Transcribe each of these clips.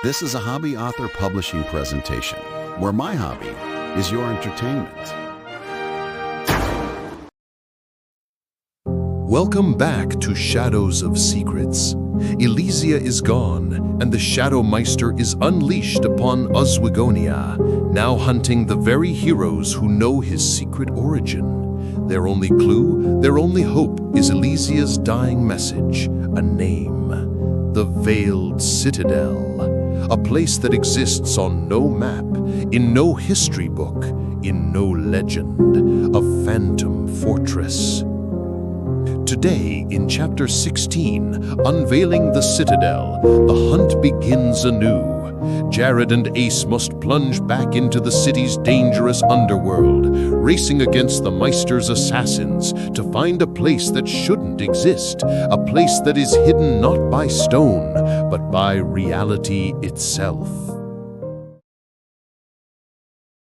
This is a hobby author publishing presentation, where my hobby is your entertainment. Welcome back to Shadows of Secrets. Elysia is gone, and the Shadow Myster is unleashed upon Oswegonia, now hunting the very heroes who know his secret origin. Their only clue, their only hope is Elysia's dying message, a name: the Veiled Citadel. A place that exists on no map, in no history book, in no legend. A phantom fortress. Today, in Chapter 16, Unveiling the Citadel, the hunt begins anew. Gerrod and Ace must plunge back into the city's dangerous underworld, racing against the Myster's assassins to find a place that shouldn't exist, a place that is hidden not by stone, but by reality itself.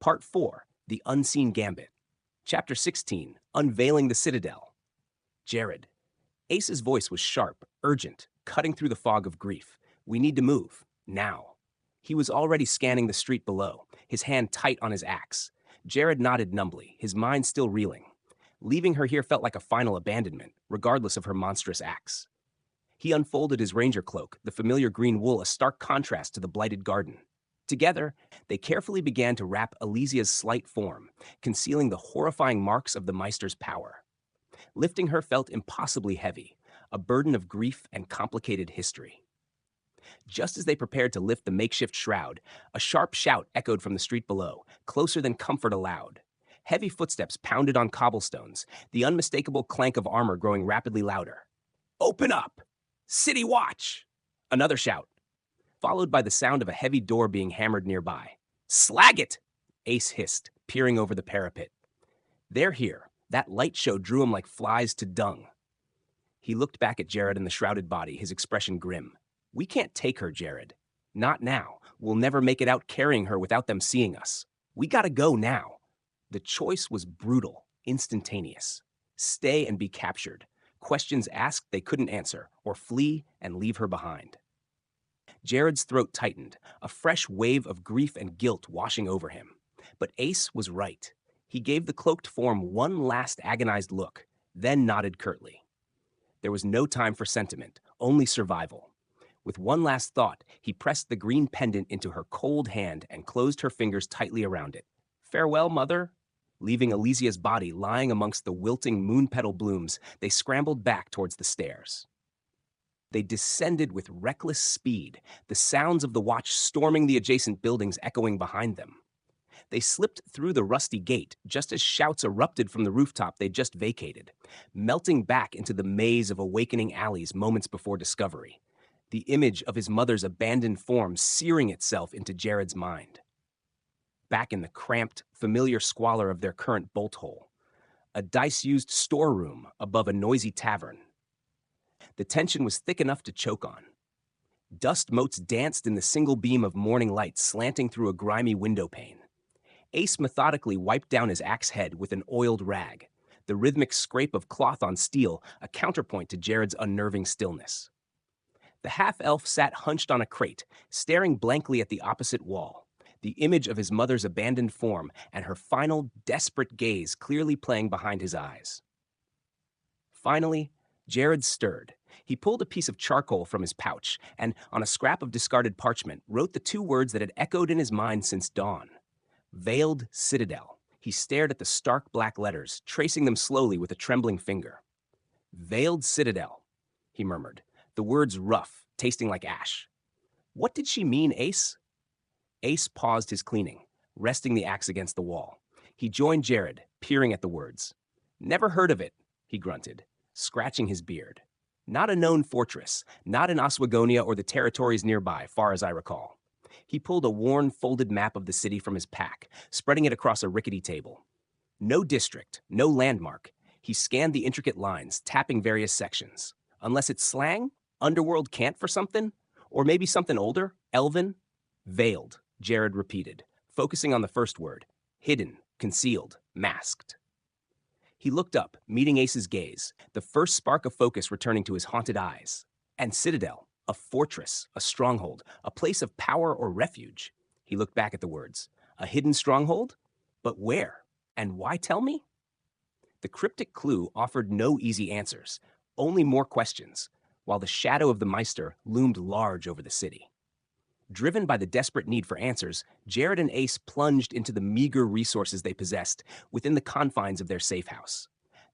Part 4, The Unseen Gambit. Chapter 16, Unveiling the Citadel. Gerrod. Ace's voice was sharp, urgent, cutting through the fog of grief. We need to move, now. He was already scanning the street below, his hand tight on his axe. Gerrod nodded numbly, his mind still reeling. Leaving her here felt like a final abandonment, regardless of her monstrous axe. He unfolded his ranger cloak, the familiar green wool a stark contrast to the blighted garden. Together, they carefully began to wrap Elysia's slight form, concealing the horrifying marks of the Myster's power. Lifting her felt impossibly heavy, a burden of grief and complicated history. Just as they prepared to lift the makeshift shroud, a sharp shout echoed from the street below, closer than comfort allowed. Heavy footsteps pounded on cobblestones, the unmistakable clank of armor growing rapidly louder. "Open up! City watch!" Another shout, followed by the sound of a heavy door being hammered nearby. "Slag it!" Ace hissed, peering over the parapet. "They're here." That light show drew him like flies to dung. He looked back at Gerrod and the shrouded body, his expression grim. "We can't take her, Gerrod. Not now. We'll never make it out carrying her without them seeing us. We gotta go now." The choice was brutal, instantaneous. Stay and be captured. Questions asked they couldn't answer, or flee and leave her behind. Gerrod's throat tightened, a fresh wave of grief and guilt washing over him. But Ace was right. He gave the cloaked form one last agonized look, then nodded curtly. There was no time for sentiment, only survival. With one last thought, he pressed the green pendant into her cold hand and closed her fingers tightly around it. "Farewell, mother." Leaving Elysia's body lying amongst the wilting moon-petal blooms, they scrambled back towards the stairs. They descended with reckless speed, the sounds of the watch storming the adjacent buildings echoing behind them. They slipped through the rusty gate just as shouts erupted from the rooftop they'd just vacated, melting back into the maze of awakening alleys moments before discovery, the image of his mother's abandoned form searing itself into Gerrod's mind. Back in the cramped, familiar squalor of their current bolt hole, a dice-used storeroom above a noisy tavern. The tension was thick enough to choke on. Dust motes danced in the single beam of morning light slanting through a grimy window pane. Ace methodically wiped down his axe head with an oiled rag, the rhythmic scrape of cloth on steel a counterpoint to Gerrod's unnerving stillness. The half-elf sat hunched on a crate, staring blankly at the opposite wall, the image of his mother's abandoned form and her final, desperate gaze clearly playing behind his eyes. Finally, Gerrod stirred. He pulled a piece of charcoal from his pouch and, on a scrap of discarded parchment, wrote the two words that had echoed in his mind since dawn. Veiled Citadel. He stared at the stark black letters, tracing them slowly with a trembling finger. Veiled Citadel, he murmured, the words rough, tasting like ash. What did she mean, Ace? Ace paused his cleaning, resting the axe against the wall. He joined Gerrod, peering at the words. "Never heard of it," he grunted, scratching his beard. "Not a known fortress, not in Oswegonia or the territories nearby, far as I recall." He pulled a worn, folded map of the city from his pack, spreading it across a rickety table. No district, no landmark. He scanned the intricate lines, tapping various sections. Unless it's slang? Underworld cant for something? Or maybe something older? Elven? Veiled, Gerrod repeated, focusing on the first word. Hidden, concealed, masked. He looked up, meeting Ace's gaze, the first spark of focus returning to his haunted eyes. And Citadel, A fortress, a stronghold, a place of power or refuge. He looked back at the words. A hidden stronghold? But where? And why tell me? The cryptic clue offered no easy answers, only more questions, while the shadow of the Myster loomed large over the city. Driven by the desperate need for answers, Gerrod and Ace plunged into the meager resources they possessed within the confines of their safe house.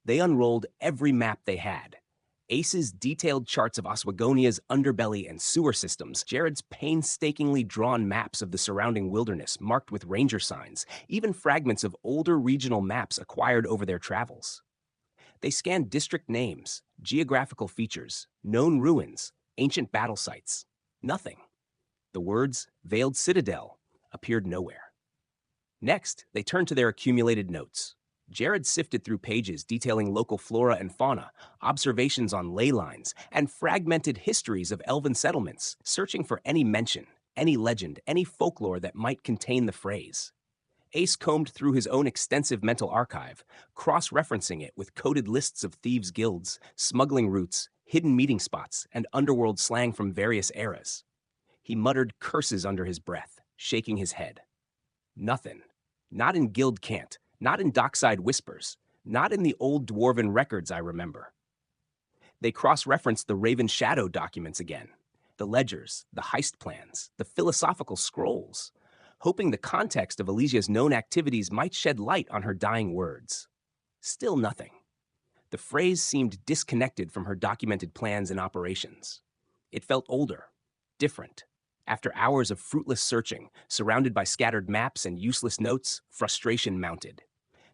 They unrolled every map they had. Ace's detailed charts of Oswagonia's underbelly and sewer systems, Gerrod's painstakingly drawn maps of the surrounding wilderness marked with ranger signs, even fragments of older regional maps acquired over their travels. They scanned district names, geographical features, known ruins, ancient battle sites. Nothing. The words Veiled Citadel appeared nowhere. Next, they turned to their accumulated notes. Gerrod sifted through pages detailing local flora and fauna, observations on ley lines, and fragmented histories of elven settlements, searching for any mention, any legend, any folklore that might contain the phrase. Ace combed through his own extensive mental archive, cross-referencing it with coded lists of thieves' guilds, smuggling routes, hidden meeting spots, and underworld slang from various eras. He muttered curses under his breath, shaking his head. Nothing. Not in guild cant. Not in dockside whispers, not in the old dwarven records I remember. They cross-referenced the Raven Shadow documents again, the ledgers, the heist plans, the philosophical scrolls, hoping the context of Elysia's known activities might shed light on her dying words. Still nothing. The phrase seemed disconnected from her documented plans and operations. It felt older, different. After hours of fruitless searching, surrounded by scattered maps and useless notes, frustration mounted.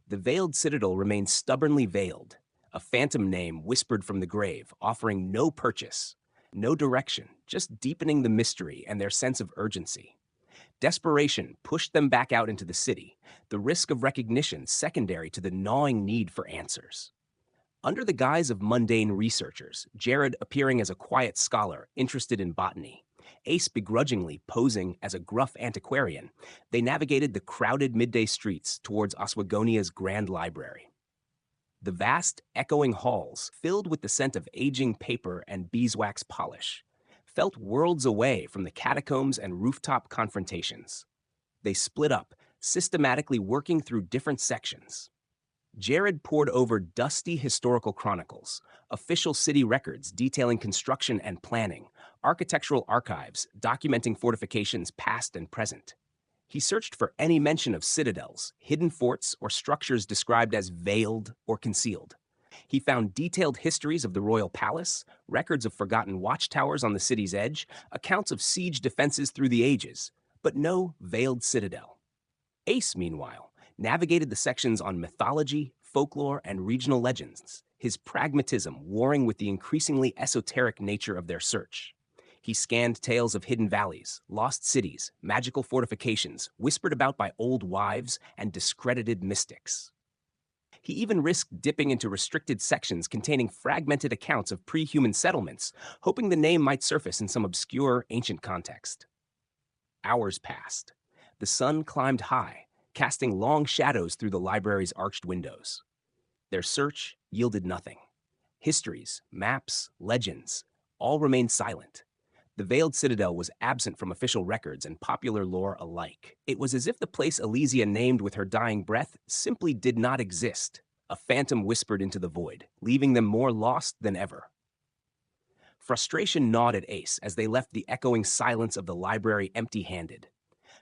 The Veiled Citadel remained stubbornly veiled, a phantom name whispered from the grave, offering no purchase, no direction, just deepening the mystery and their sense of urgency. Desperation pushed them back out into the city, the risk of recognition secondary to the gnawing need for answers. Under the guise of mundane researchers, Gerrod appearing as a quiet scholar interested in botany, Ace begrudgingly posing as a gruff antiquarian, they navigated the crowded midday streets towards Oswagonia's grand library. The vast, echoing halls, filled with the scent of aging paper and beeswax polish, felt worlds away from the catacombs and rooftop confrontations. They split up, systematically working through different sections. Gerrod pored over dusty historical chronicles, official city records detailing construction and planning, architectural archives documenting fortifications past and present. He searched for any mention of citadels, hidden forts, or structures described as veiled or concealed. He found detailed histories of the royal palace, records of forgotten watchtowers on the city's edge, accounts of siege defenses through the ages, but no veiled citadel. Ace, meanwhile, navigated the sections on mythology, folklore, and regional legends, his pragmatism warring with the increasingly esoteric nature of their search. He scanned tales of hidden valleys, lost cities, magical fortifications, whispered about by old wives and discredited mystics. He even risked dipping into restricted sections containing fragmented accounts of pre-human settlements, hoping the name might surface in some obscure ancient context. Hours passed. The sun climbed high, casting long shadows through the library's arched windows. Their search yielded nothing. Histories, maps, legends, all remained silent. The Veiled Citadel was absent from official records and popular lore alike. It was as if the place Elysia named with her dying breath simply did not exist. A phantom whispered into the void, leaving them more lost than ever. Frustration gnawed at Ace as they left the echoing silence of the library empty-handed.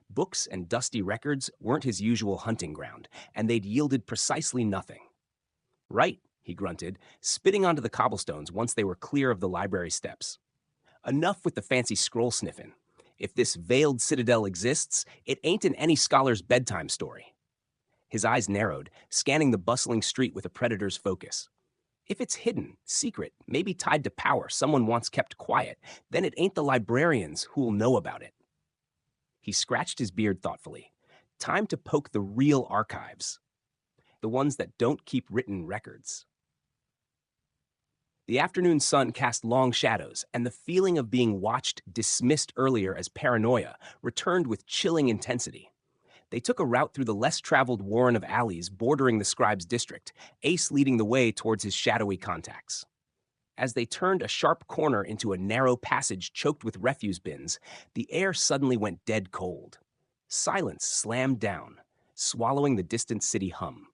Books and dusty records weren't his usual hunting ground, and they'd yielded precisely nothing. Right, he grunted, spitting onto the cobblestones once they were clear of the library steps. Enough with the fancy scroll sniffing. If this Veiled Citadel exists, it ain't in any scholar's bedtime story. His eyes narrowed, scanning the bustling street with a predator's focus. If it's hidden, secret, maybe tied to power someone wants kept quiet, then it ain't the librarians who'll know about it. He scratched his beard thoughtfully. Time to poke the real archives. The ones that don't keep written records. The afternoon sun cast long shadows, and the feeling of being watched, dismissed earlier as paranoia, returned with chilling intensity. They took a route through the less-traveled warren of alleys bordering the scribe's district, Ace leading the way towards his shadowy contacts. As they turned a sharp corner into a narrow passage choked with refuse bins, the air suddenly went dead cold. Silence slammed down, swallowing the distant city hum.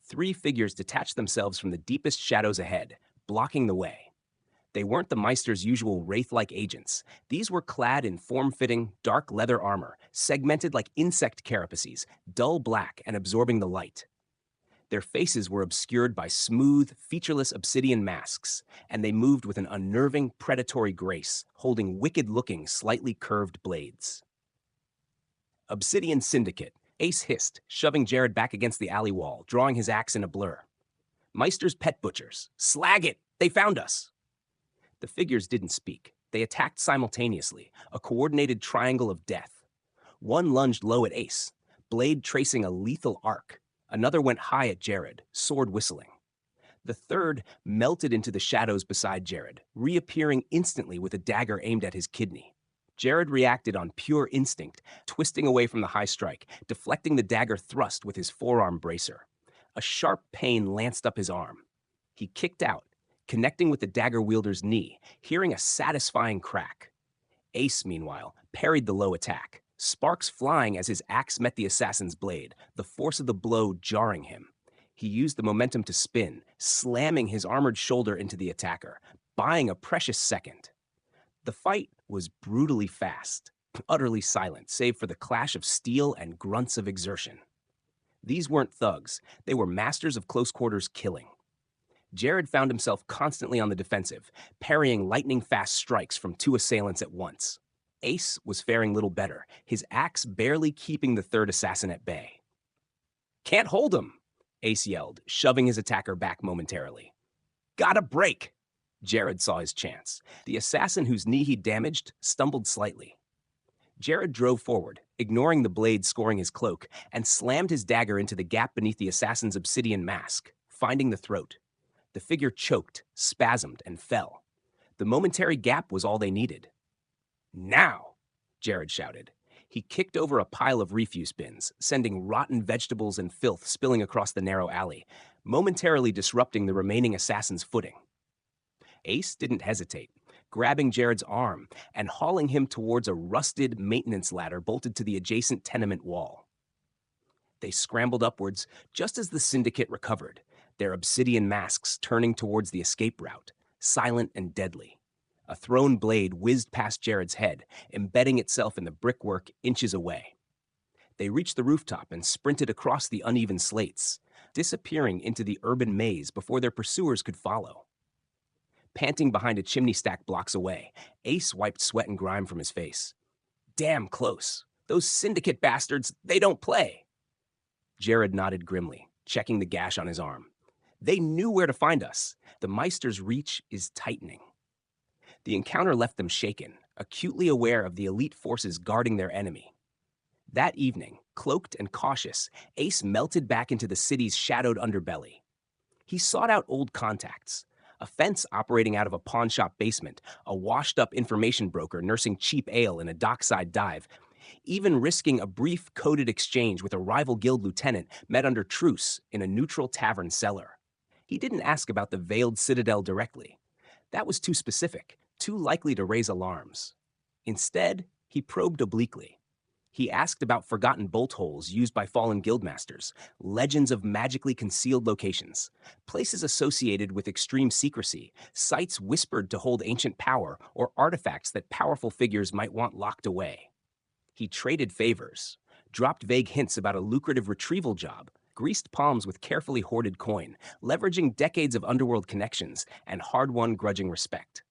3 figures detached themselves from the deepest shadows ahead, blocking the way. They weren't the Meister's usual wraith-like agents. These were clad in form-fitting, dark leather armor, segmented like insect carapaces, dull black and absorbing the light. Their faces were obscured by smooth, featureless obsidian masks, and they moved with an unnerving, predatory grace, holding wicked-looking, slightly curved blades. Obsidian Syndicate, Ace hissed, shoving Gerrod back against the alley wall, drawing his axe in a blur. Meister's pet butchers. Slag it! They found us! The figures didn't speak. They attacked simultaneously, a coordinated triangle of death. One lunged low at Ace, blade tracing a lethal arc. Another went high at Gerrod, sword whistling. The third melted into the shadows beside Gerrod, reappearing instantly with a dagger aimed at his kidney. Gerrod reacted on pure instinct, twisting away from the high strike, deflecting the dagger thrust with his forearm bracer. A sharp pain lanced up his arm. He kicked out, connecting with the dagger wielder's knee, hearing a satisfying crack. Ace, meanwhile, parried the low attack, sparks flying as his axe met the assassin's blade, the force of the blow jarring him. He used the momentum to spin, slamming his armored shoulder into the attacker, buying a precious second. The fight was brutally fast, utterly silent, save for the clash of steel and grunts of exertion. These weren't thugs. They were masters of close-quarters killing. Gerrod found himself constantly on the defensive, parrying lightning-fast strikes from 2 assailants at once. Ace was faring little better, his axe barely keeping the third assassin at bay. "Can't hold him," Ace yelled, shoving his attacker back momentarily. "Gotta break!" Gerrod saw his chance. The assassin whose knee he damaged stumbled slightly. Gerrod drove forward, ignoring the blade scoring his cloak, and slammed his dagger into the gap beneath the assassin's obsidian mask, finding the throat. The figure choked, spasmed, and fell. The momentary gap was all they needed. "Now!" Gerrod shouted. He kicked over a pile of refuse bins, sending rotten vegetables and filth spilling across the narrow alley, momentarily disrupting the remaining assassin's footing. Ace didn't hesitate, grabbing Gerrod's arm and hauling him towards a rusted maintenance ladder bolted to the adjacent tenement wall. They scrambled upwards just as the syndicate recovered, their obsidian masks turning towards the escape route, silent and deadly. A thrown blade whizzed past Gerrod's head, embedding itself in the brickwork inches away. They reached the rooftop and sprinted across the uneven slates, disappearing into the urban maze before their pursuers could follow. Panting behind a chimney stack blocks away, Ace wiped sweat and grime from his face. "Damn close. Those syndicate bastards, they don't play." Gerrod nodded grimly, checking the gash on his arm. "They knew where to find us. The Meister's reach is tightening." The encounter left them shaken, acutely aware of the elite forces guarding their enemy. That evening, cloaked and cautious, Ace melted back into the city's shadowed underbelly. He sought out old contacts, a fence operating out of a pawnshop basement, a washed-up information broker nursing cheap ale in a dockside dive, even risking a brief coded exchange with a rival guild lieutenant met under truce in a neutral tavern cellar. He didn't ask about the Veiled Citadel directly. That was too specific, too likely to raise alarms. Instead, he probed obliquely. He asked about forgotten bolt holes used by fallen guildmasters, legends of magically concealed locations, places associated with extreme secrecy, sites whispered to hold ancient power, or artifacts that powerful figures might want locked away. He traded favors, dropped vague hints about a lucrative retrieval job, greased palms with carefully hoarded coin, leveraging decades of underworld connections and hard-won grudging respect.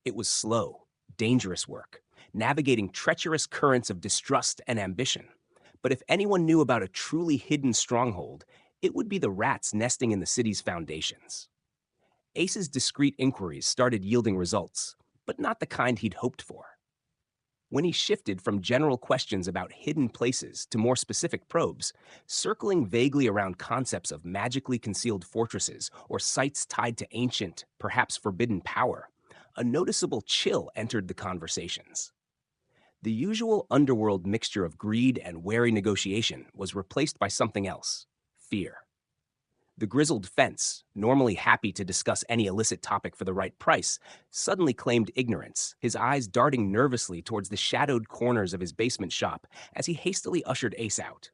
It was slow, dangerous work, navigating treacherous currents of distrust and ambition. But if anyone knew about a truly hidden stronghold, it would be the rats nesting in the city's foundations. Ace's discreet inquiries started yielding results, but not the kind he'd hoped for. When he shifted from general questions about hidden places to more specific probes, circling vaguely around concepts of magically concealed fortresses or sites tied to ancient, perhaps forbidden power, a noticeable chill entered the conversations. The usual underworld mixture of greed and wary negotiation was replaced by something else: fear. The grizzled fence, normally happy to discuss any illicit topic for the right price, suddenly claimed ignorance, his eyes darting nervously towards the shadowed corners of his basement shop as he hastily ushered Ace out.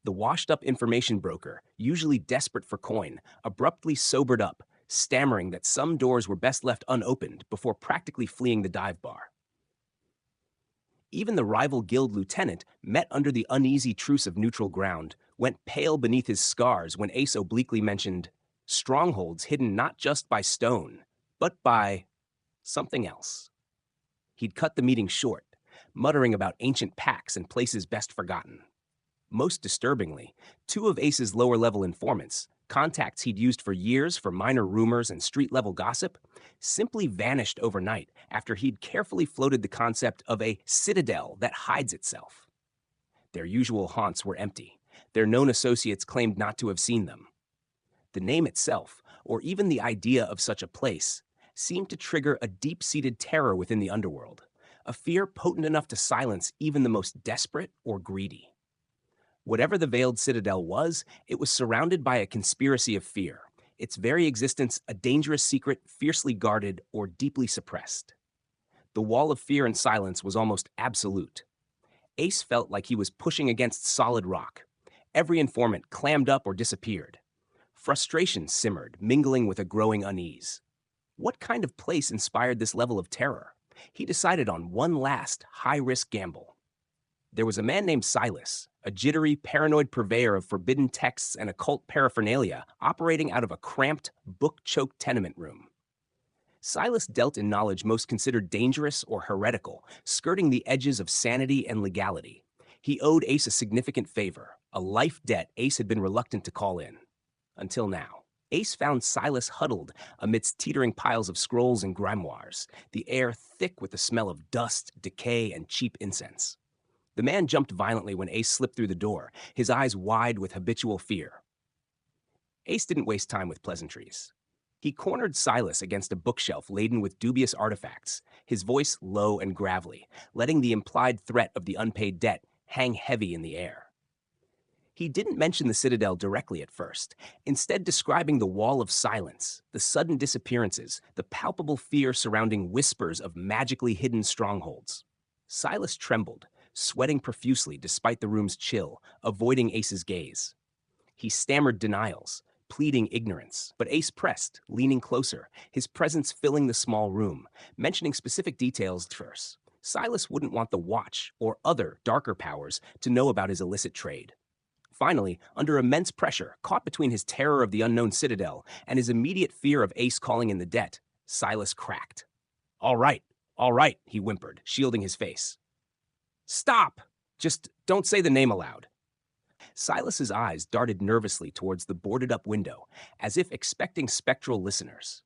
The washed-up information broker, usually desperate for coin, abruptly sobered up, stammering that some doors were best left unopened before practically fleeing the dive bar. Even the rival guild lieutenant, met under the uneasy truce of neutral ground, went pale beneath his scars when Ace obliquely mentioned strongholds hidden not just by stone, but by something else. He'd cut the meeting short, muttering about ancient pacts and places best forgotten. Most disturbingly, two of Ace's lower-level informants, contacts he'd used for years for minor rumors and street-level gossip, simply vanished overnight after he'd carefully floated the concept of a citadel that hides itself. Their usual haunts were empty. Their known associates claimed not to have seen them. The name itself, or even the idea of such a place, seemed to trigger a deep-seated terror within the underworld, a fear potent enough to silence even the most desperate or greedy. Whatever the Veiled Citadel was, it was surrounded by a conspiracy of fear, its very existence a dangerous secret fiercely guarded or deeply suppressed. The wall of fear and silence was almost absolute. Ace felt like he was pushing against solid rock. Every informant clammed up or disappeared. Frustration simmered, mingling with a growing unease. What kind of place inspired this level of terror? He decided on one last, high-risk gamble. There was a man named Silas, a jittery, paranoid purveyor of forbidden texts and occult paraphernalia operating out of a cramped, book-choked tenement room. Silas dealt in knowledge most considered dangerous or heretical, skirting the edges of sanity and legality. He owed Ace a significant favor, a life debt Ace had been reluctant to call in. Until now. Ace found Silas huddled amidst teetering piles of scrolls and grimoires, the air thick with the smell of dust, decay, and cheap incense. The man jumped violently when Ace slipped through the door, his eyes wide with habitual fear. Ace didn't waste time with pleasantries. He cornered Silas against a bookshelf laden with dubious artifacts, his voice low and gravelly, letting the implied threat of the unpaid debt hang heavy in the air. He didn't mention the Citadel directly at first, instead describing the wall of silence, the sudden disappearances, the palpable fear surrounding whispers of magically hidden strongholds. Silas trembled, sweating profusely despite the room's chill, avoiding Ace's gaze. He stammered denials, pleading ignorance, but Ace pressed, leaning closer, his presence filling the small room, mentioning specific details first. Silas wouldn't want the Watch or other darker powers to know about his illicit trade. Finally, under immense pressure, caught between his terror of the unknown Citadel and his immediate fear of Ace calling in the debt, Silas cracked. All right, he whimpered, shielding his face. Stop! Just don't say the name aloud. Silas's eyes darted nervously towards the boarded-up window, as if expecting spectral listeners.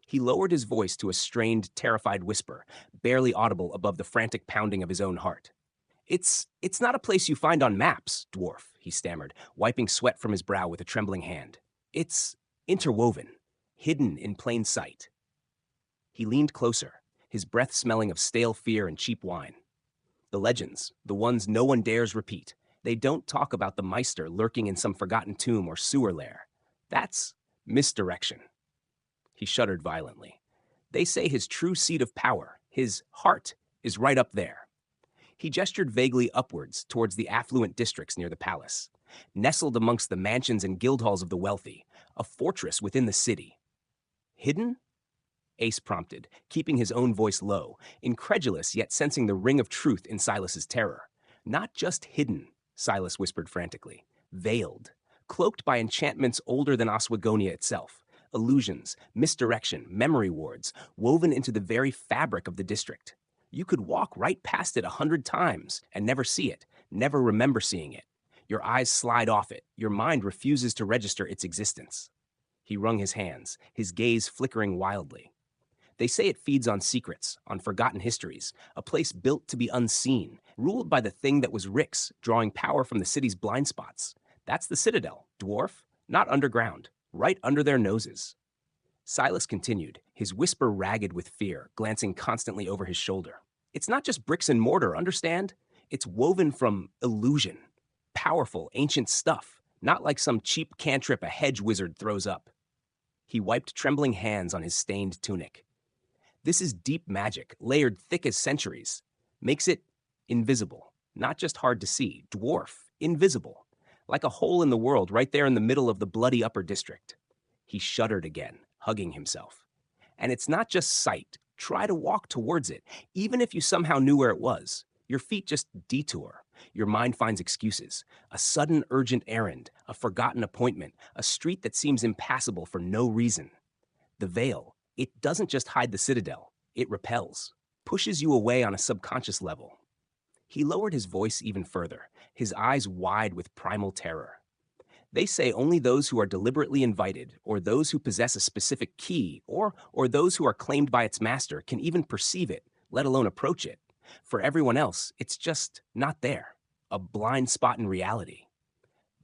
He lowered his voice to a strained, terrified whisper, barely audible above the frantic pounding of his own heart. It's not a place you find on maps, dwarf, he stammered, wiping sweat from his brow with a trembling hand. It's interwoven, hidden in plain sight. He leaned closer, his breath smelling of stale fear and cheap wine. The legends, the ones no one dares repeat, they don't talk about the Myster lurking in some forgotten tomb or sewer lair. That's misdirection. He shuddered violently. They say his true seat of power, his heart, is right up there. He gestured vaguely upwards towards the affluent districts near the palace, nestled amongst the mansions and guild halls of the wealthy, a fortress within the city. Hidden? Ace prompted, keeping his own voice low, incredulous yet sensing the ring of truth in Silas's terror. Not just hidden, Silas whispered frantically. Veiled, cloaked by enchantments older than Oswegonia itself. Illusions, misdirection, memory wards, woven into the very fabric of the district. You could walk right past it 100 times and never see it, never remember seeing it. Your eyes slide off it, your mind refuses to register its existence. He wrung his hands, his gaze flickering wildly. They say it feeds on secrets, on forgotten histories, a place built to be unseen, ruled by the thing that was Rick's, drawing power from the city's blind spots. That's the Citadel, dwarf, not underground, right under their noses. Silas continued, his whisper ragged with fear, glancing constantly over his shoulder. It's not just bricks and mortar, understand? It's woven from illusion. Powerful, ancient stuff, not like some cheap cantrip a hedge wizard throws up. He wiped trembling hands on his stained tunic. This is deep magic, layered thick as centuries. Makes it invisible, not just hard to see, dwarf, invisible, like a hole in the world right there in the middle of the bloody upper district. He shuddered again, hugging himself. And it's not just sight. Try to walk towards it, even if you somehow knew where it was. Your feet just detour. Your mind finds excuses. A sudden urgent errand, a forgotten appointment, a street that seems impassable for no reason. The veil, it doesn't just hide the citadel. It repels, pushes you away on a subconscious level. He lowered his voice even further, his eyes wide with primal terror. They say only those who are deliberately invited, or those who possess a specific key, or those who are claimed by its master can even perceive it, let alone approach it. For everyone else, it's just not there, a blind spot in reality.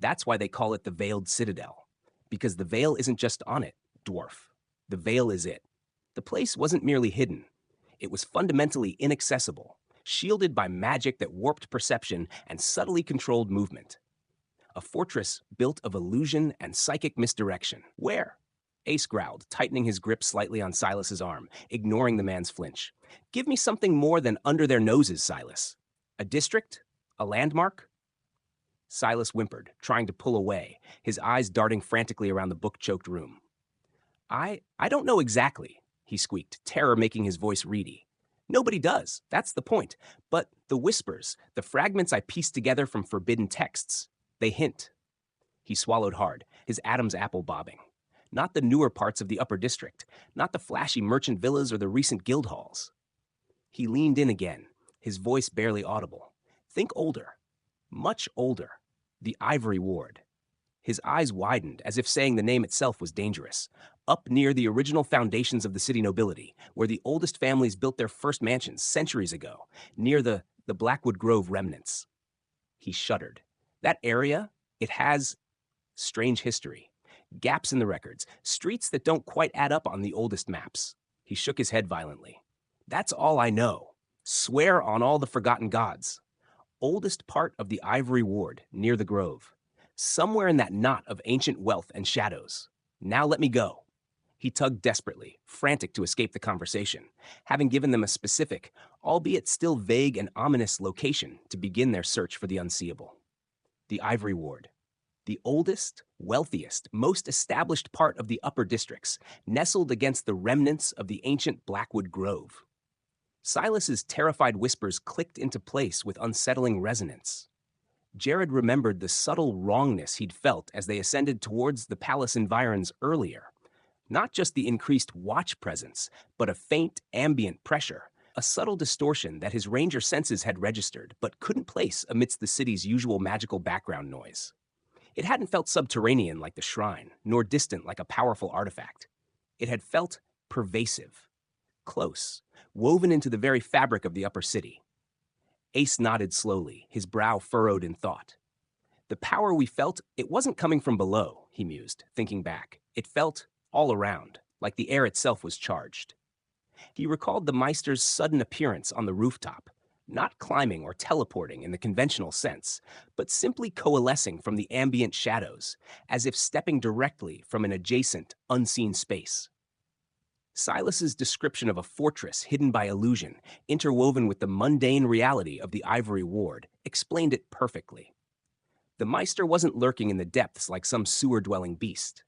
That's why they call it the Veiled Citadel, because the veil isn't just on it, dwarf. The veil is it. The place wasn't merely hidden. It was fundamentally inaccessible, shielded by magic that warped perception and subtly controlled movement. A fortress built of illusion and psychic misdirection. Where? Ace growled, tightening his grip slightly on Silas's arm, ignoring the man's flinch. Give me something more than under their noses, Silas. A district? A landmark? Silas whimpered, trying to pull away, his eyes darting frantically around the book-choked room. I don't know exactly, he squeaked, terror making his voice reedy. Nobody does, that's the point. But the whispers, the fragments I pieced together from forbidden texts, they hint. He swallowed hard, his Adam's apple bobbing. Not the newer parts of the upper district, not the flashy merchant villas or the recent guild halls. He leaned in again, his voice barely audible. Think older, much older. The Ivory Ward. His eyes widened, as if saying the name itself was dangerous. Up near the original foundations of the city nobility, where the oldest families built their first mansions centuries ago, near the Blackwood Grove remnants. He shuddered. That area, it has strange history. Gaps in the records, streets that don't quite add up on the oldest maps. He shook his head violently. That's all I know. Swear on all the forgotten gods. Oldest part of the Ivory Ward, near the Grove. Somewhere in that knot of ancient wealth and shadows. Now let me go. He tugged desperately, frantic to escape the conversation, having given them a specific, albeit still vague and ominous location to begin their search for the unseeable. The Ivory Ward. The oldest, wealthiest, most established part of the upper districts, nestled against the remnants of the ancient Blackwood Grove. Silas's terrified whispers clicked into place with unsettling resonance. Gerrod remembered the subtle wrongness he'd felt as they ascended towards the palace environs earlier. Not just the increased watch presence, but a faint, ambient pressure, a subtle distortion that his ranger senses had registered but couldn't place amidst the city's usual magical background noise. It hadn't felt subterranean like the shrine, nor distant like a powerful artifact. It had felt pervasive, close, woven into the very fabric of the upper city. Ace nodded slowly, his brow furrowed in thought. The power we felt, it wasn't coming from below, he mused, thinking back. It felt all around, like the air itself was charged. He recalled the Meister's sudden appearance on the rooftop, not climbing or teleporting in the conventional sense, but simply coalescing from the ambient shadows, as if stepping directly from an adjacent, unseen space. Silas's description of a fortress hidden by illusion, interwoven with the mundane reality of the Ivory Ward, explained it perfectly. The Meister wasn't lurking in the depths like some sewer-dwelling beast.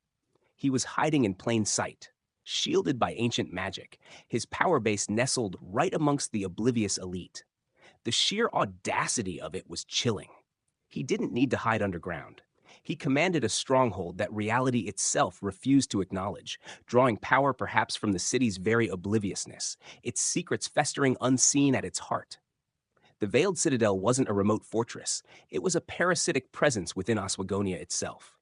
He was hiding in plain sight, shielded by ancient magic, his power base nestled right amongst the oblivious elite. The sheer audacity of it was chilling. He didn't need to hide underground. He commanded a stronghold that reality itself refused to acknowledge, drawing power perhaps from the city's very obliviousness, its secrets festering unseen at its heart. The Veiled Citadel wasn't a remote fortress. It was a parasitic presence within Oswegonia itself.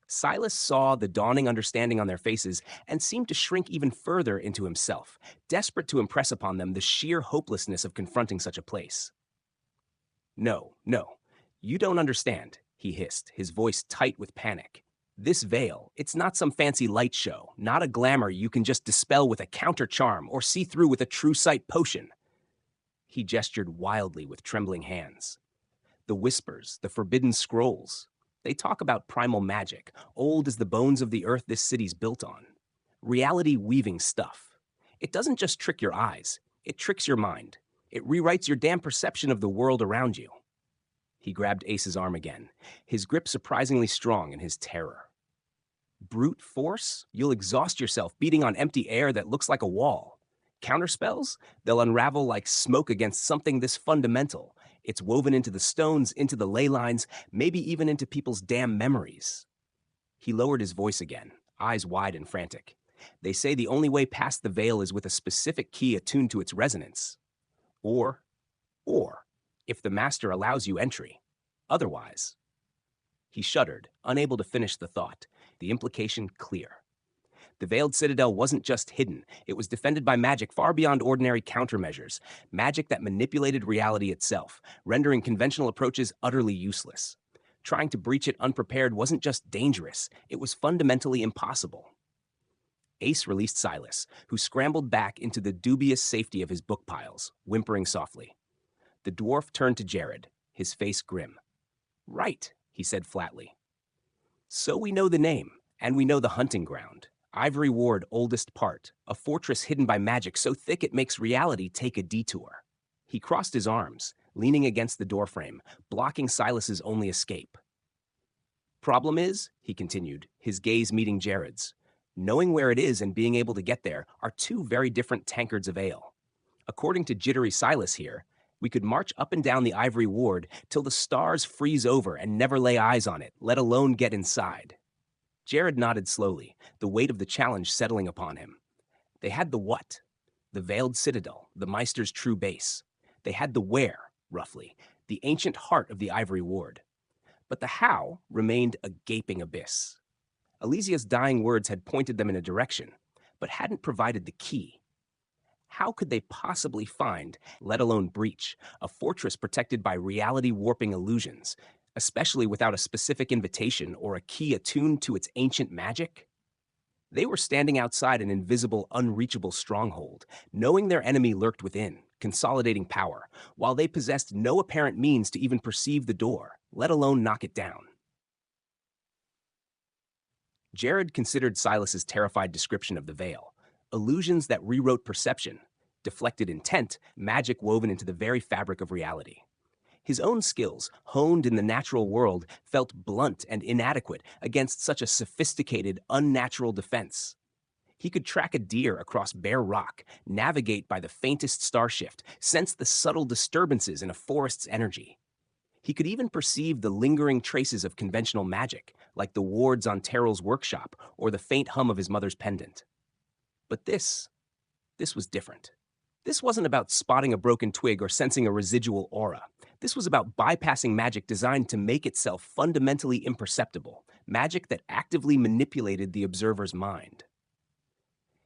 Silas saw the dawning understanding on their faces and seemed to shrink even further into himself, desperate to impress upon them the sheer hopelessness of confronting such a place. No, you don't understand, he hissed, his voice tight with panic. This veil, it's not some fancy light show, not a glamour you can just dispel with a counter charm or see through with a true sight potion. He gestured wildly with trembling hands. The whispers, the forbidden scrolls, They talk about primal magic, old as the bones of the earth this city's built on. Reality-weaving stuff. It doesn't just trick your eyes, it tricks your mind. It rewrites your damn perception of the world around you. He grabbed Ace's arm again, his grip surprisingly strong in his terror. Brute force? You'll exhaust yourself beating on empty air that looks like a wall. Counterspells? They'll unravel like smoke against something this fundamental. It's woven into the stones, into the ley lines, maybe even into people's damn memories. He lowered his voice again, eyes wide and frantic. They say the only way past the veil is with a specific key attuned to its resonance. Or, if the master allows you entry. Otherwise. He shuddered, unable to finish the thought, the implication clear. The Veiled Citadel wasn't just hidden, it was defended by magic far beyond ordinary countermeasures, magic that manipulated reality itself, rendering conventional approaches utterly useless. Trying to breach it unprepared wasn't just dangerous, it was fundamentally impossible. Ace released Silas, who scrambled back into the dubious safety of his book piles, whimpering softly. The dwarf turned to Gerrod, his face grim. "Right," he said flatly. "So we know the name, and we know the hunting ground. Ivory Ward, oldest part, a fortress hidden by magic so thick it makes reality take a detour." He crossed his arms, leaning against the doorframe, blocking Silas's only escape. "Problem is," he continued, his gaze meeting Gerrod's, "knowing where it is and being able to get there are two very different tankards of ale. According to jittery Silas here, we could march up and down the Ivory Ward till the stars freeze over and never lay eyes on it, let alone get inside." Gerrod nodded slowly, the weight of the challenge settling upon him. They had the what? The Veiled Citadel, the Myster's true base. They had the where, roughly, the ancient heart of the Ivory Ward. But the how remained a gaping abyss. Elysia's dying words had pointed them in a direction, but hadn't provided the key. How could they possibly find, let alone breach, a fortress protected by reality-warping illusions, especially without a specific invitation or a key attuned to its ancient magic? They were standing outside an invisible, unreachable stronghold, knowing their enemy lurked within, consolidating power, while they possessed no apparent means to even perceive the door, let alone knock it down. Gerrod considered Silas's terrified description of the veil, illusions that rewrote perception, deflected intent, magic woven into the very fabric of reality. His own skills, honed in the natural world, felt blunt and inadequate against such a sophisticated, unnatural defense. He could track a deer across bare rock, navigate by the faintest star shift, sense the subtle disturbances in a forest's energy. He could even perceive the lingering traces of conventional magic, like the wards on Terrell's workshop or the faint hum of his mother's pendant. But this was different. This wasn't about spotting a broken twig or sensing a residual aura. This was about bypassing magic designed to make itself fundamentally imperceptible, magic that actively manipulated the observer's mind.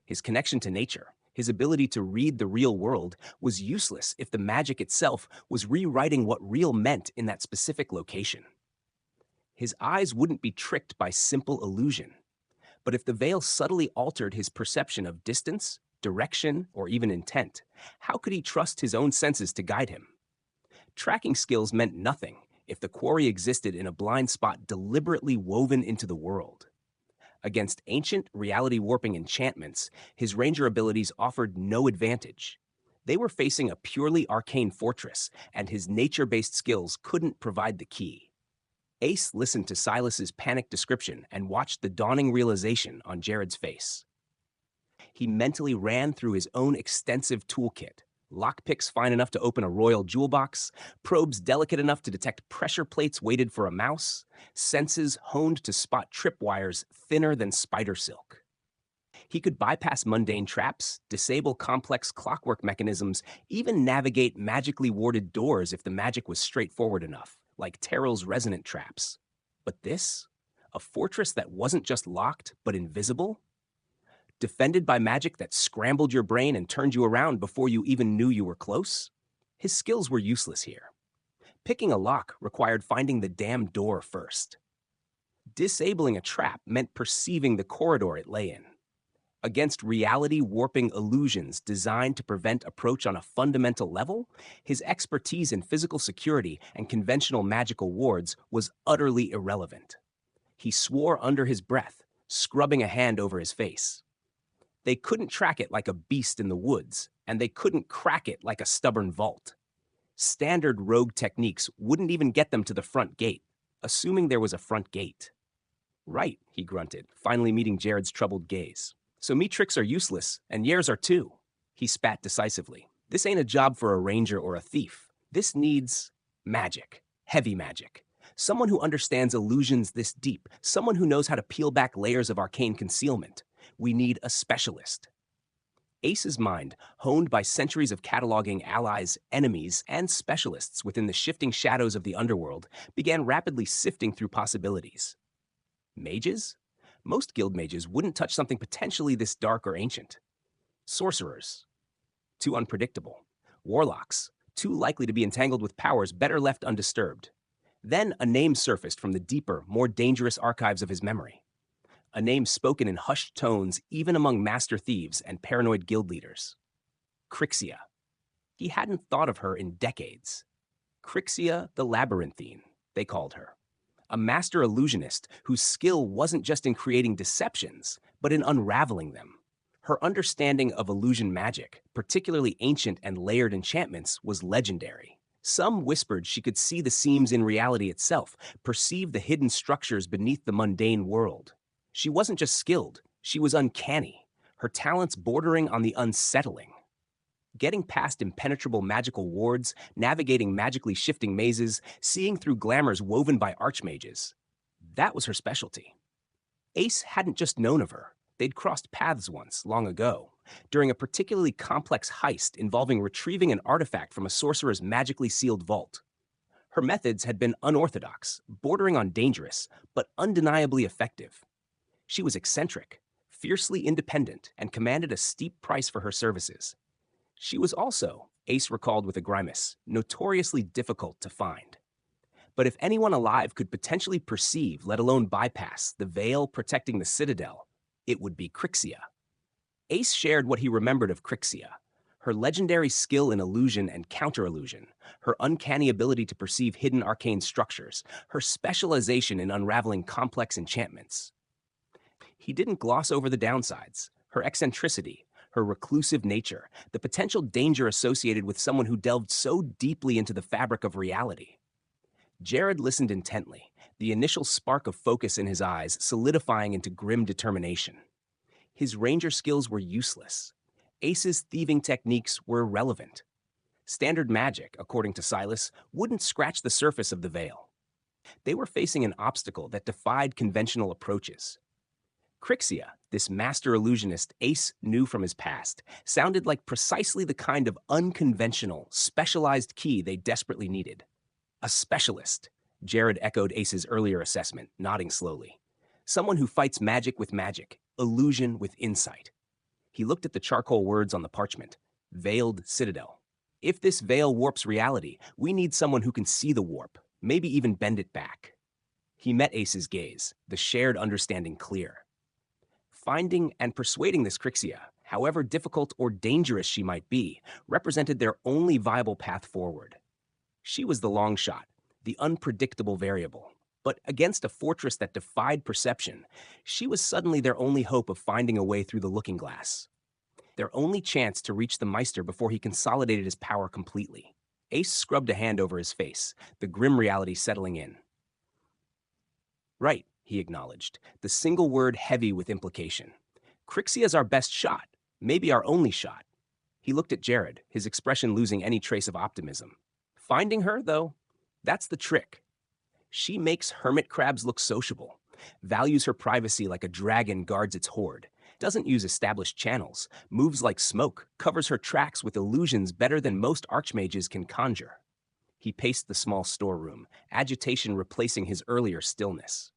His connection to nature, his ability to read the real world, was useless if the magic itself was rewriting what real meant in that specific location. His eyes wouldn't be tricked by simple illusion. But if the veil subtly altered his perception of distance, direction, or even intent, how could he trust his own senses to guide him? Tracking skills meant nothing if the quarry existed in a blind spot deliberately woven into the world. Against ancient, reality-warping enchantments, his ranger abilities offered no advantage. They were facing a purely arcane fortress, and his nature-based skills couldn't provide the key. Ace listened to Silas's panicked description and watched the dawning realization on Gerrod's face. He mentally ran through his own extensive toolkit, lockpicks fine enough to open a royal jewel box, probes delicate enough to detect pressure plates weighted for a mouse, senses honed to spot tripwires thinner than spider silk. He could bypass mundane traps, disable complex clockwork mechanisms, even navigate magically warded doors if the magic was straightforward enough, like Terrell's resonant traps. But this? A fortress that wasn't just locked, but invisible? Defended by magic that scrambled your brain and turned you around before you even knew you were close? His skills were useless here. Picking a lock required finding the damn door first. Disabling a trap meant perceiving the corridor it lay in. Against reality-warping illusions designed to prevent approach on a fundamental level, his expertise in physical security and conventional magical wards was utterly irrelevant. He swore under his breath, scrubbing a hand over his face. They couldn't track it like a beast in the woods, and they couldn't crack it like a stubborn vault. Standard rogue techniques wouldn't even get them to the front gate, assuming there was a front gate. Right, he grunted, finally meeting Gerrod's troubled gaze. So me tricks are useless, and yours are too. He spat decisively. This ain't a job for a ranger or a thief. This needs magic, heavy magic. Someone who understands illusions this deep, someone who knows how to peel back layers of arcane concealment. We need a specialist. Ace's mind, honed by centuries of cataloging allies, enemies, and specialists within the shifting shadows of the underworld, began rapidly sifting through possibilities. Mages? Most guild mages wouldn't touch something potentially this dark or ancient. Sorcerers? Too unpredictable. Warlocks? Too likely to be entangled with powers better left undisturbed. Then a name surfaced from the deeper, more dangerous archives of his memory. A name spoken in hushed tones even among master thieves and paranoid guild leaders. Crixia. He hadn't thought of her in decades. Crixia the Labyrinthine, they called her. A master illusionist whose skill wasn't just in creating deceptions, but in unraveling them. Her understanding of illusion magic, particularly ancient and layered enchantments, was legendary. Some whispered she could see the seams in reality itself, perceive the hidden structures beneath the mundane world. She wasn't just skilled, she was uncanny, her talents bordering on the unsettling. Getting past impenetrable magical wards, navigating magically shifting mazes, seeing through glamours woven by archmages. That was her specialty. Ace hadn't just known of her. They'd crossed paths once, long ago, during a particularly complex heist involving retrieving an artifact from a sorcerer's magically sealed vault. Her methods had been unorthodox, bordering on dangerous, but undeniably effective. She was eccentric, fiercely independent, and commanded a steep price for her services. She was also, Ace recalled with a grimace, notoriously difficult to find. But if anyone alive could potentially perceive, let alone bypass, the veil protecting the Citadel, it would be Crixia. Ace shared what he remembered of Crixia, her legendary skill in illusion and counter-illusion, her uncanny ability to perceive hidden arcane structures, her specialization in unraveling complex enchantments. He didn't gloss over the downsides, her eccentricity, her reclusive nature, the potential danger associated with someone who delved so deeply into the fabric of reality. Gerrod listened intently, the initial spark of focus in his eyes solidifying into grim determination. His ranger skills were useless. Ace's thieving techniques were irrelevant. Standard magic, according to Silas, wouldn't scratch the surface of the veil. They were facing an obstacle that defied conventional approaches. Crixia, this master illusionist Ace knew from his past, sounded like precisely the kind of unconventional, specialized key they desperately needed. A specialist, Gerrod echoed Ace's earlier assessment, nodding slowly. Someone who fights magic with magic, illusion with insight. He looked at the charcoal words on the parchment. Veiled Citadel. If this veil warps reality, we need someone who can see the warp, maybe even bend it back. He met Ace's gaze, the shared understanding clear. Finding and persuading this Crixia, however difficult or dangerous she might be, represented their only viable path forward. She was the long shot, the unpredictable variable. But against a fortress that defied perception, she was suddenly their only hope of finding a way through the looking glass. Their only chance to reach the Myster before he consolidated his power completely. Ace scrubbed a hand over his face, the grim reality settling in. Right, he acknowledged, the single word heavy with implication. Crixia's our best shot, maybe our only shot. He looked at Gerrod, his expression losing any trace of optimism. Finding her, though, that's the trick. She makes hermit crabs look sociable, values her privacy like a dragon guards its hoard, doesn't use established channels, moves like smoke, covers her tracks with illusions better than most archmages can conjure. He paced the small storeroom, agitation replacing his earlier stillness.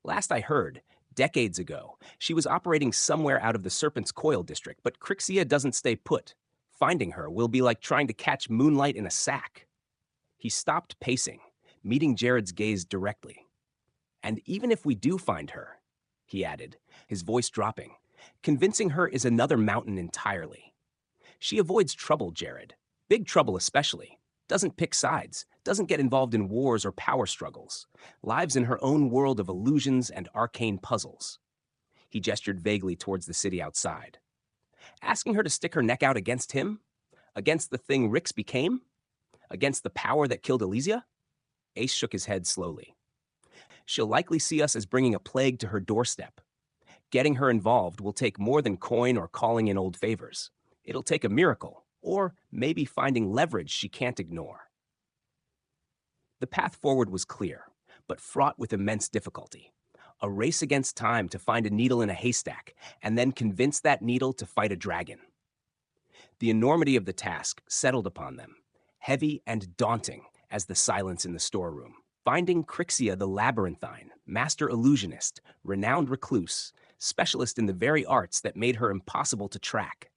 Last I heard, decades ago, she was operating somewhere out of the Serpent's Coil district, but Crixia doesn't stay put. Finding her will be like trying to catch moonlight in a sack. He stopped pacing, meeting Gerrod's gaze directly. And even if we do find her, he added, his voice dropping, Convincing her is another mountain entirely. She avoids trouble, Gerrod. Big trouble especially. Doesn't pick sides, doesn't get involved in wars or power struggles. Lives in her own world of illusions and arcane puzzles. He gestured vaguely towards the city outside. Asking her to stick her neck out against him? Against the thing Rix became? Against the power that killed Elysia? Ace shook his head slowly. She'll likely see us as bringing a plague to her doorstep. Getting her involved will take more than coin or calling in old favors. It'll take a miracle, or maybe finding leverage she can't ignore. The path forward was clear, but fraught with immense difficulty. A race against time to find a needle in a haystack, and then convince that needle to fight a dragon. The enormity of the task settled upon them, heavy and daunting as the silence in the storeroom. Finding Crixia the Labyrinthine, master illusionist, renowned recluse, specialist in the very arts that made her impossible to track.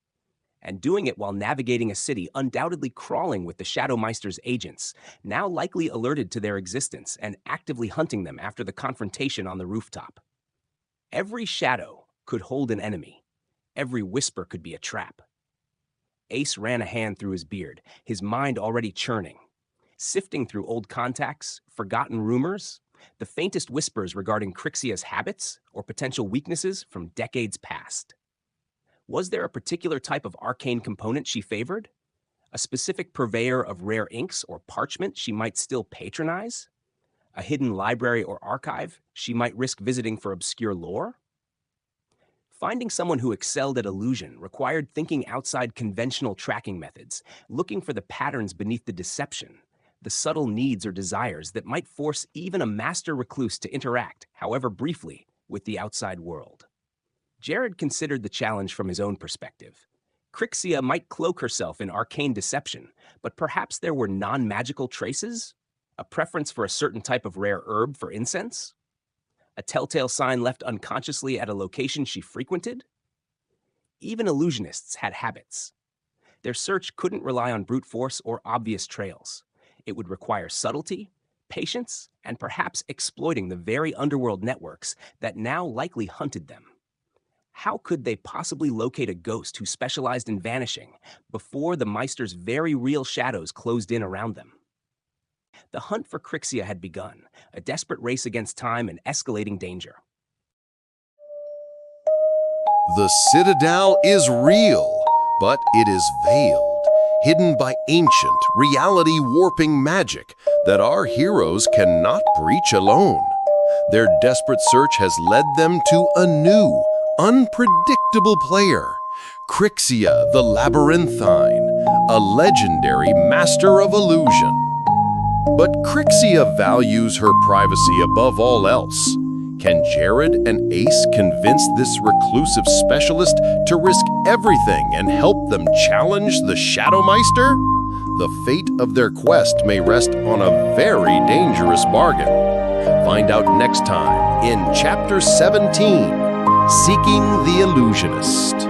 And doing it while navigating a city undoubtedly crawling with the Shadow Myster's agents, now likely alerted to their existence and actively hunting them after the confrontation on the rooftop. Every shadow could hold an enemy. Every whisper could be a trap. Ace ran a hand through his beard, his mind already churning, sifting through old contacts, forgotten rumors, the faintest whispers regarding Crixia's habits or potential weaknesses from decades past. Was there a particular type of arcane component she favored? A specific purveyor of rare inks or parchment she might still patronize? A hidden library or archive she might risk visiting for obscure lore? Finding someone who excelled at illusion required thinking outside conventional tracking methods, looking for the patterns beneath the deception, the subtle needs or desires that might force even a master recluse to interact, however briefly, with the outside world. Gerrod considered the challenge from his own perspective. Crixia might cloak herself in arcane deception, but perhaps there were non-magical traces? A preference for a certain type of rare herb for incense? A telltale sign left unconsciously at a location she frequented? Even illusionists had habits. Their search couldn't rely on brute force or obvious trails. It would require subtlety, patience, and perhaps exploiting the very underworld networks that now likely hunted them. How could they possibly locate a ghost who specialized in vanishing before the Meister's very real shadows closed in around them? The hunt for Crixia had begun, a desperate race against time and escalating danger. The Citadel is real, but it is veiled, hidden by ancient, reality-warping magic that our heroes cannot breach alone. Their desperate search has led them to a new, unpredictable player, Crixia the Labyrinthine, a legendary master of illusion. But Crixia values her privacy above all else. Can Gerrod and Ace convince this reclusive specialist to risk everything and help them challenge the Shadow Myster? The fate of their quest may rest on a very dangerous bargain. Find out next time in Chapter 17, Seeking the Illusionist.